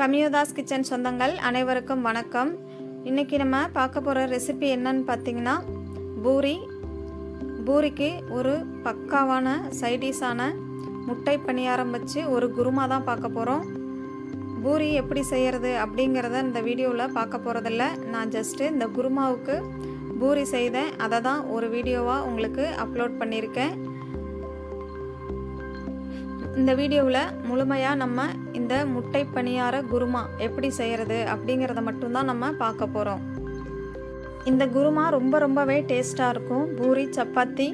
கமியோதாஸ் kitchen சொந்தங்கள் அனைவருக்கும் வணக்கம். இன்றைக்கி நம்ம பார்க்க போகிற ரெசிபி என்னன்னு பார்த்தீங்கன்னா பூரிக்கு ஒரு பக்காவான சைடிஷான முட்டை பணியாரம் வச்சு ஒரு குருமா தான் பார்க்க போகிறோம். பூரி எப்படி செய்கிறது அப்படிங்கிறத இந்த வீடியோவில் பார்க்க போகிறதில்ல. நான் ஜஸ்ட்டு இந்த குருமாவுக்கு பூரி செய்தேன், அதை தான் ஒரு வீடியோவாக உங்களுக்கு அப்லோட் பண்ணியிருக்கேன். இந்த வீடியோவில் முழுமையாக நம்ம இந்த முட்டை பணியார குருமா எப்படி செய்கிறது அப்படிங்கிறத மட்டும்தான் நம்ம பார்க்க போகிறோம். இந்த குருமா ரொம்பவே டேஸ்ட்டாக இருக்கும். பூரி, சப்பாத்தி,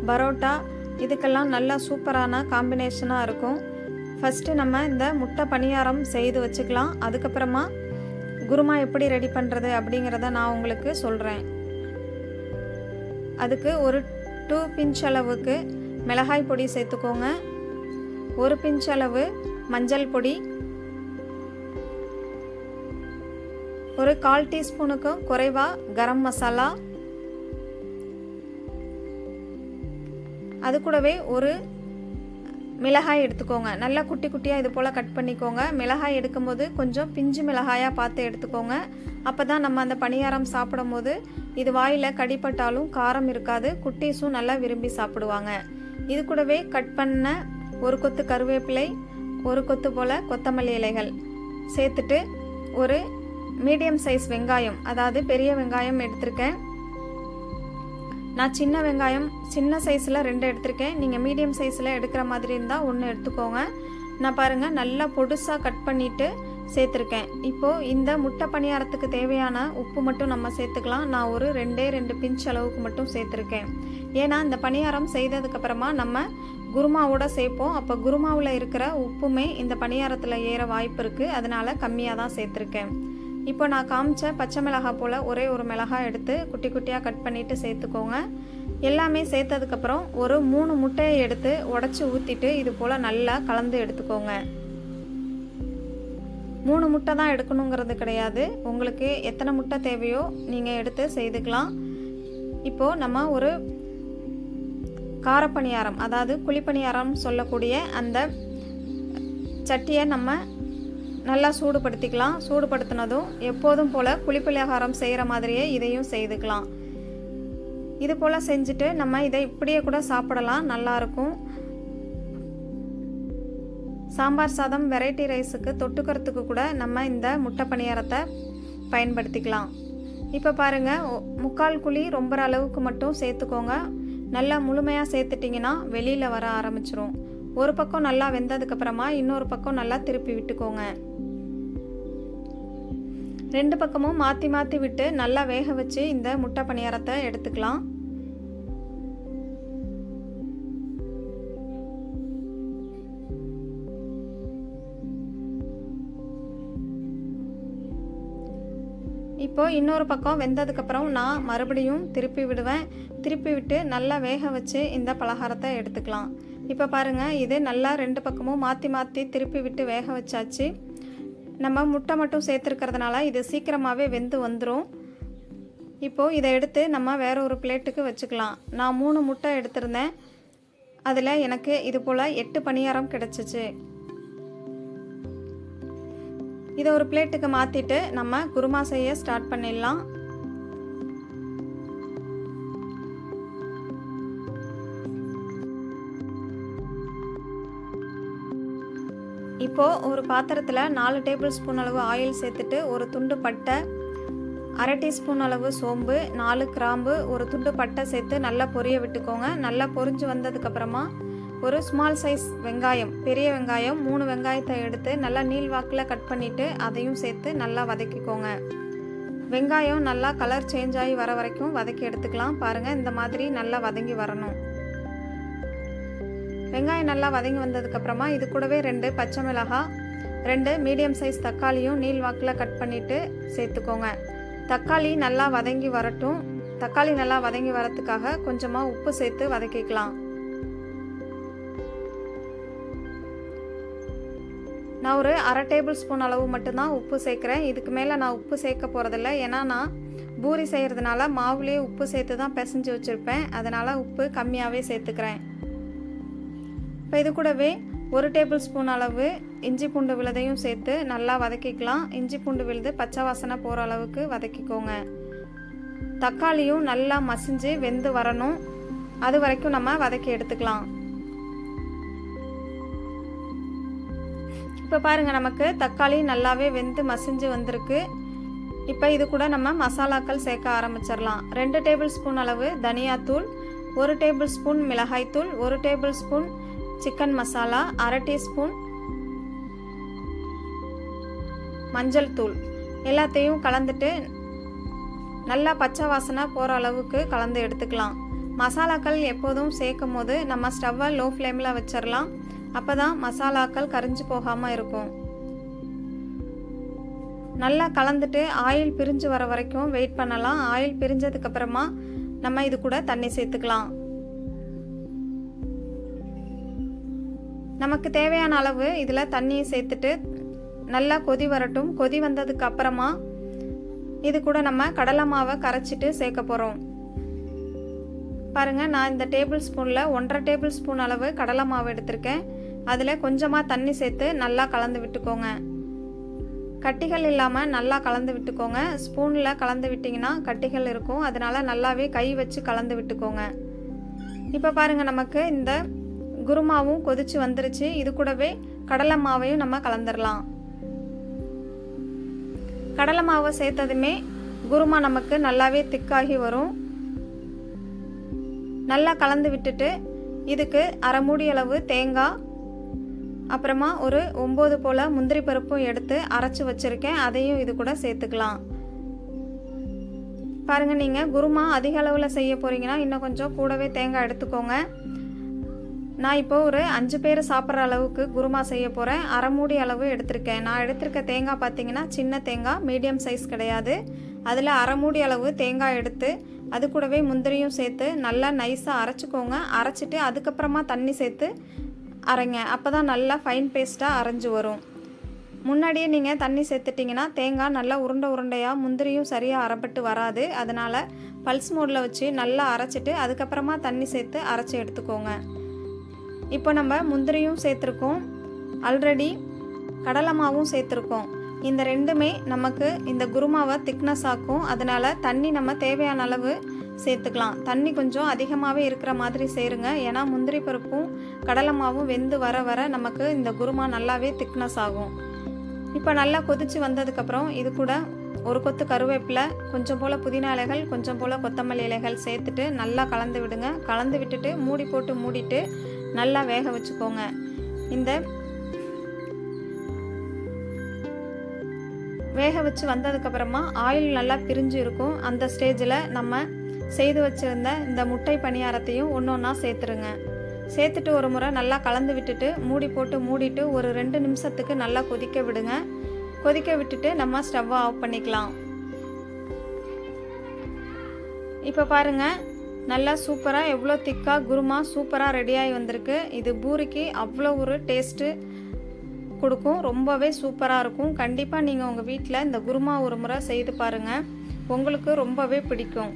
பரோட்டா இதுக்கெல்லாம் நல்லா சூப்பரான காம்பினேஷனாக இருக்கும். ஃபஸ்ட்டு நம்ம இந்த முட்டை பணியாரம் செய்து வச்சுக்கலாம். அதுக்கப்புறமா குருமா எப்படி ரெடி பண்ணுறது அப்படிங்கிறத நான் உங்களுக்கு சொல்கிறேன். அதுக்கு ஒரு 2 பிஞ்ச் அளவுக்கு மிளகாய் பொடி சேர்த்துக்கோங்க. 1 பிஞ்ச் அளவு மஞ்சள் பொடி, ஒரு 1/4 டீஸ்பூனுக்கும் குறைவாக கரம் மசாலா, அது கூடவே ஒரு மிளகாய் எடுத்துக்கோங்க. நல்லா குட்டி குட்டியாக இது போல் கட் பண்ணிக்கோங்க. மிளகாய் எடுக்கும்போது கொஞ்சம் பிஞ்சு மிளகாயாக பார்த்து எடுத்துக்கோங்க. அப்போ தான் நம்ம அந்த பணியாரம் சாப்பிடும் போது இது வாயில் கடிப்பட்டாலும் காரம் இருக்காது, குட்டீஸும் நல்லா விரும்பி சாப்பிடுவாங்க. இது கூடவே கட் பண்ண ஒரு கொத்து கருவேப்பிலை, ஒரு கொத்து போல் கொத்தமல்லி இலைகள் சேர்த்துட்டு ஒரு மீடியம் சைஸ் வெங்காயம், அதாவது பெரிய வெங்காயம் எடுத்திருக்கேன். நான் சின்ன வெங்காயம் சின்ன சைஸில் 2 எடுத்திருக்கேன். நீங்கள் மீடியம் சைஸில் எடுக்கிற மாதிரி இருந்தால் 1 எடுத்துக்கோங்க. நான் பாருங்கள் நல்லா பொடுசாக கட் பண்ணிவிட்டு சேர்த்துருக்கேன். இப்போது இந்த முட்டை பணியாரத்துக்கு தேவையான உப்பு மட்டும் நம்ம சேர்த்துக்கலாம். நான் ஒரு 2 பிஞ்ச் அளவுக்கு மட்டும் சேர்த்துருக்கேன். ஏன்னா இந்த பணியாரம் செய்ததுக்கப்புறமா நம்ம குருமாவோட சேர்ப்போம். அப்போ குருமாவில் இருக்கிற உப்புமே இந்த பணியாரத்தில் ஏற வாய்ப்பு இருக்குது, அதனால் கம்மியாக தான் சேர்த்துருக்கேன். இப்போ நான் காமிச்ச பச்சை மிளகாய் போல் ஒரே ஒரு மிளகாய் எடுத்து குட்டி குட்டியாக கட் பண்ணிவிட்டு சேர்த்துக்கோங்க. எல்லாமே சேர்த்ததுக்கப்புறம் ஒரு 3 முட்டையை எடுத்து உடச்சி ஊற்றிட்டு இது போல் நல்லா கலந்து எடுத்துக்கோங்க. 3 முட்டை தான் எடுக்கணுங்கிறது கிடையாது, உங்களுக்கு எத்தனை முட்டை தேவையோ நீங்கள் எடுத்து செய்துக்கலாம். இப்போது நம்ம ஒரு காரப்பணியாரம், அதாவது குழிப்பணியாரம் சொல்லக்கூடிய அந்த சட்டியை நம்ம நல்லா சூடுபடுத்திக்கலாம். சூடுபடுத்தினதும் எப்போதும் போல் குழிப்பணியாரம் செய்கிற மாதிரியே இதையும் செய்துக்கலாம். இது போல் செஞ்சுட்டு நம்ம இதை இப்படியே கூட சாப்பிடலாம், நல்லாயிருக்கும். சாம்பார் சாதம், வெரைட்டி ரைஸுக்கு தொட்டுக்கிறதுக்கு கூட நம்ம இந்த முட்டை பணியாரத்தை பயன்படுத்திக்கலாம். இப்போ பாருங்கள், 3/4 குழி ரொம்ப அளவுக்கு மட்டும் சேர்த்துக்கோங்க. நல்லா முழுமையாக சேர்த்துட்டிங்கன்னா வெளியில் வர ஆரம்பிச்சிரும். ஒரு பக்கம் நல்லா வெந்ததுக்கப்புறமா இன்னொரு பக்கம் நல்லா திருப்பி விட்டுக்கோங்க. 2 பக்கமும் மாற்றி விட்டு நல்லா வேக வச்சு இந்த முட்டை பணியாரத்தை எடுத்துக்கலாம். இப்போ இன்னொரு பக்கம் வெந்ததுக்கப்புறம் நான் மறுபடியும் திருப்பி விடுவேன். திருப்பி விட்டு நல்லா வேக வச்சு இந்த பலகாரத்தை எடுத்துக்கலாம். இப்போ பாருங்கள், இது நல்லா 2 பக்கமும் மாற்றி திருப்பி விட்டு வேக வச்சாச்சு. நம்ம முட்டை மட்டும் சேர்த்துருக்கிறதுனால இது சீக்கிரமாகவே வெந்து வந்துடும். இப்போது இதை எடுத்து நம்ம வேற ஒரு பிளேட்டுக்கு வச்சுக்கலாம். நான் 3 முட்டை எடுத்திருந்தேன், அதில் எனக்கு இது போல் 8 பணியாரம் கிடச்சிச்சு. இதை ஒரு பிளேட்டுக்கு மாற்றிட்டு நம்ம குருமா செய்ய ஸ்டார்ட் பண்ணிடலாம். இப்போது ஒரு பாத்திரத்தில் 4 டேபிள் ஸ்பூன் அளவு ஆயில் சேர்த்துட்டு ஒரு துண்டு பட்டை, 1/2 டீஸ்பூன் அளவு சோம்பு, 4 கிராம்பு, ஒரு துண்டு பட்டை சேர்த்து நல்லா பொரிய விட்டுக்கோங்க. நல்லா பொரிஞ்சு வந்ததுக்கப்புறமா ஒரு ஸ்மால் சைஸ் வெங்காயம், பெரிய வெங்காயம் 3 வெங்காயத்தை எடுத்து நல்லா நீள்வாக்கில் கட் பண்ணிவிட்டு அதையும் சேர்த்து நல்லா வதக்கிக்கோங்க. வெங்காயம் நல்லா கலர் சேஞ்ச் ஆகி வர வரைக்கும் வதக்கி எடுத்துக்கலாம். பாருங்கள், இந்த மாதிரி நல்லா வதங்கி வரணும். வெங்காயம் நல்லா வதங்கி வந்ததுக்கப்புறமா இது கூடவே 2 பச்சை மிளகாய், 2 மீடியம் சைஸ் தக்காளியும் நீள்வாக்கில் கட் பண்ணிவிட்டு சேர்த்துக்கோங்க. தக்காளி நல்லா வதங்கி வரட்டும். தக்காளி நல்லா வதங்கி வரத்துக்காக கொஞ்சமாக உப்பு சேர்த்து வதக்கிக்கலாம். நான் ஒரு 1/2 டேபிள் ஸ்பூன் அளவு மட்டும்தான் உப்பு சேர்க்குறேன். இதுக்கு மேலே நான் உப்பு சேர்க்க போகிறதில்ல, ஏன்னா நான் பூரி செய்கிறதுனால மாவுலேயே உப்பு சேர்த்து தான் பிசைஞ்சு வச்சுருப்பேன், அதனால் உப்பு கம்மியாகவே சேர்த்துக்கிறேன். இப்போ இது கூடவே 1 டேபிள் ஸ்பூன் அளவு இஞ்சி பூண்டு விழுதையும் சேர்த்து நல்லா வதக்கிக்கலாம். இஞ்சி பூண்டு விழுது பச்சை வாசனை போகிற அளவுக்கு வதக்கிக்கோங்க. தக்காளியும் நல்லா மசிஞ்சு வெந்து வரணும், அது வரைக்கும் நம்ம வதக்கி எடுத்துக்கலாம். இப்போ பாருங்கள், நமக்கு தக்காளி நல்லாவே வெந்து மசிஞ்சு வந்திருக்கு. இப்போ இது கூட நம்ம மசாலாக்கள் சேர்க்க ஆரம்பிச்சிடலாம். 2 டேபிள் ஸ்பூன் அளவு தனியாத்தூள், 1 டேபிள் ஸ்பூன் மிளகாய்த்தூள், 1 table spoon chicken masala, 1/2 teaspoon மஞ்சள் தூள் எல்லாத்தையும் கலந்துட்டு நல்லா பச்சை வாசனை போகிற அளவுக்கு கலந்து எடுத்துக்கலாம். மசாலாக்கள் எப்போதும் சேர்க்கும் போது நம்ம ஸ்டவ்வை லோ ஃப்ளேமில் வச்சிடலாம். அப்போ தான் மசாலாக்கள் கரிஞ்சு போகாமல் இருக்கும். நல்லா கலந்துட்டு ஆயில் பிரிஞ்சு வர வரைக்கும் வெயிட் பண்ணலாம். ஆயில் பிரிஞ்சதுக்கப்புறமா நம்ம இது கூட தண்ணி சேர்த்துக்கலாம். நமக்கு தேவையான அளவு இதில் தண்ணியை சேர்த்துட்டு நல்லா கொதி வரட்டும். கொதி வந்ததுக்கு அப்புறமா இது கூட நம்ம கடலை மாவை கரைச்சிட்டு சேர்க்க போகிறோம். பாருங்கள், நான் இந்த டேபிள் ஸ்பூனில் 1/2 டேபிள் ஸ்பூன் அளவு கடலை மாவு எடுத்திருக்கேன். அதில் கொஞ்சமாக தண்ணி சேர்த்து நல்லா கலந்து விட்டுக்கோங்க. கட்டிகள் இல்லாமல் நல்லா கலந்து விட்டுக்கோங்க. ஸ்பூனில் கலந்து விட்டிங்கன்னா கட்டிகள் இருக்கும், அதனால் நல்லாவே கை வச்சு கலந்து விட்டுக்கோங்க. இப்போ பாருங்கள், நமக்கு இந்த குருமாவும் கொதிச்சு வந்துருச்சு. இது கூடவே கடலை மாவையும் நம்ம கலந்துடலாம். கடலை மாவை சேர்த்ததுமே குருமா நமக்கு நல்லாவே திக்காகி வரும். நல்லா கலந்து விட்டுட்டு இதுக்கு 1/2 மூடி அளவு தேங்காய், அப்புறமா ஒரு 9 போல் முந்திரி பருப்பும் எடுத்து அரைச்சி வச்சுருக்கேன், அதையும் இது கூட சேர்த்துக்கலாம். பாருங்கள், நீங்கள் குருமா அதிக அளவில் செய்ய போகிறீங்கன்னா இன்னும் கொஞ்சம் கூடவே தேங்காய் எடுத்துக்கோங்க. நான் இப்போ ஒரு 5 பேர் சாப்பிட்ற அளவுக்கு குருமா செய்ய போகிறேன். 1/2 மூடி அளவு எடுத்திருக்கேன். நான் எடுத்திருக்க தேங்காய் பார்த்தீங்கன்னா சின்ன தேங்காய், மீடியம் சைஸ் கிடையாது. அதில் 1/2 மூடி அளவு தேங்காய் எடுத்து அது கூடவே முந்திரியும் சேர்த்து நல்லா நைஸாக அரைச்சிக்கோங்க. அரைச்சிட்டு அதுக்கப்புறமா தண்ணி சேர்த்து அரைங்க. அப்போ தான் நல்லா ஃபைன் பேஸ்ட்டாக அரைஞ்சி வரும். முன்னாடியே நீங்கள் தண்ணி சேர்த்துட்டிங்கன்னா தேங்காய் நல்லா உருண்டையாக, முந்திரியும் சரியாக அரைப்பட்டு வராது. அதனால் பல்ஸ் மோடில் வச்சு நல்லா அரைச்சிட்டு அதுக்கப்புறமா தண்ணி சேர்த்து அரைச்சி எடுத்துக்கோங்க. இப்போ நம்ம முந்திரியும் சேர்த்துருக்கோம், ஆல்ரெடி கடலை மாவும் சேர்த்துருக்கோம். இந்த ரெண்டுமே நமக்கு இந்த குருமாவை திக்னஸ் ஆக்கும். அதனால் தண்ணி நம்ம தேவையான அளவு சேர்த்துக்கலாம். தண்ணி கொஞ்சம் அதிகமாகவே இருக்கிற மாதிரி சேருங்க. ஏன்னா முந்திரி பருப்பும் கடலை மாவும் வெந்து வர வர நமக்கு இந்த குருமா நல்லாவே திக்னஸ் ஆகும். இப்போ நல்லா கொதித்து வந்ததுக்கப்புறம் இது கூட ஒரு கொத்து கருவேப்பிலை, கொஞ்சம் போல் புதினா இலைகள், கொஞ்சம் போல் கொத்தமல்லி இலைகள் சேர்த்துட்டு நல்லா கலந்து விடுங்க. கலந்து விட்டுட்டு மூடி போட்டு மூடிட்டு நல்லா வேக வச்சுக்கோங்க. இந்த வேக வச்சு வந்ததுக்கப்புறமா ஆயில் நல்லா பிரிஞ்சு இருக்கும். அந்த ஸ்டேஜில் நம்ம செய்து வச்சுருந்த இந்த முட்டை பணியாரத்தையும் ஒன்றா சேர்த்துருங்க. சேர்த்துட்டு ஒரு முறை நல்லா கலந்து விட்டுட்டு மூடி போட்டு மூடிட்டு ஒரு 2 நிமிஷத்துக்கு நல்லா கொதிக்க விடுங்க. கொதிக்க விட்டுட்டு நம்ம ஸ்டவ்வை ஆஃப் பண்ணிக்கலாம். இப்போ பாருங்கள், நல்லா சூப்பராக எவ்வளோ திக்காக குருமா சூப்பராக ரெடியாகி வந்திருக்கு. இது பூரிக்கு அவ்வளோ ஒரு டேஸ்ட்டு கொடுக்கும், ரொம்பவே சூப்பராக இருக்கும். கண்டிப்பாக நீங்கள் உங்கள் வீட்டில் இந்த குருமா ஒரு முறை செய்து பாருங்கள், உங்களுக்கு ரொம்பவே பிடிக்கும்.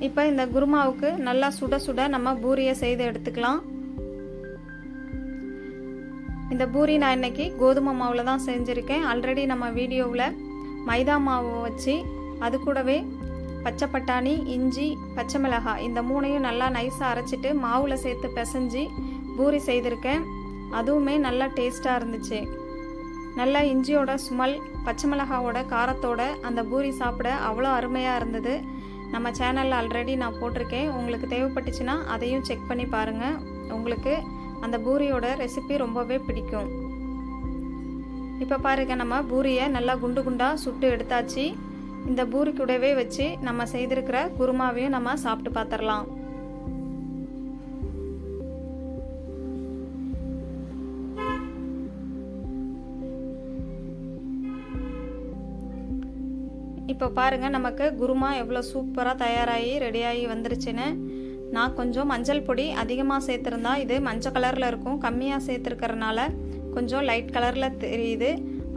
இப்போ இந்த குருமாவுக்கு நல்லா சுட சுட நம்ம பூரியை செய்து எடுத்துக்கலாம். இந்த பூரி நான் இன்னைக்கு கோதுமை மாவில் தான் செஞ்சுருக்கேன். ஆல்ரெடி நம்ம வீடியோவில் மைதா மாவு வச்சு அது கூடவே பச்சை பட்டாணி, இஞ்சி, பச்சை மிளகாய் இந்த 3ஐயும் நல்லா நைஸாக அரைச்சிட்டு மாவில் சேர்த்து பிசைஞ்சு பூரி செய்திருக்கேன். அதுவுமே நல்லா டேஸ்ட்டாக இருந்துச்சு. நல்லா இஞ்சியோட ஸ்மெல், பச்சை மிளகாவோட காரத்தோட அந்த பூரி சாப்பிட அவ்வளோ அருமையாக இருந்தது. நம்ம சேனலில் ஆல்ரெடி நான் போட்டிருக்கேன், உங்களுக்கு தேவைப்பட்டுச்சுன்னா அதையும் செக் பண்ணி பாருங்கள். உங்களுக்கு அந்த பூரியோட ரெசிபி ரொம்பவே பிடிக்கும். இப்போ பாருங்கள், நம்ம பூரியை நல்லா குண்டு குண்டாக சுட்டு எடுத்தாச்சு. இந்த பூரி கூடவே வச்சு நம்ம செய்திருக்கிற குருமாவையும் நம்ம சாப்பிட்டு பார்த்துடலாம். இப்போ பாருங்கள், நமக்கு குருமா எவ்வளோ சூப்பராக தயாராகி ரெடியாகி வந்துருச்சுன்னு. நான் கொஞ்சம் மஞ்சள் பொடி அதிகமாக சேர்த்துருந்தா இது மஞ்சள் கலரில் இருக்கும், கம்மியாக சேர்த்துருக்கறனால கொஞ்சம் லைட் கலரில் தெரியுது.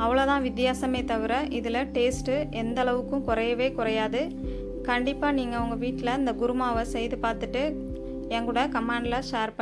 அவ்வளோதான் வித்தியாசமே தவிர இதில் டேஸ்ட்டு எந்த அளவுக்கும் குறையவே குறையாது. கண்டிப்பாக நீங்கள் உங்கள் வீட்டில் இந்த குருமாவை செய்து பார்த்துட்டு என் கூட கமெண்டில் ஷேர்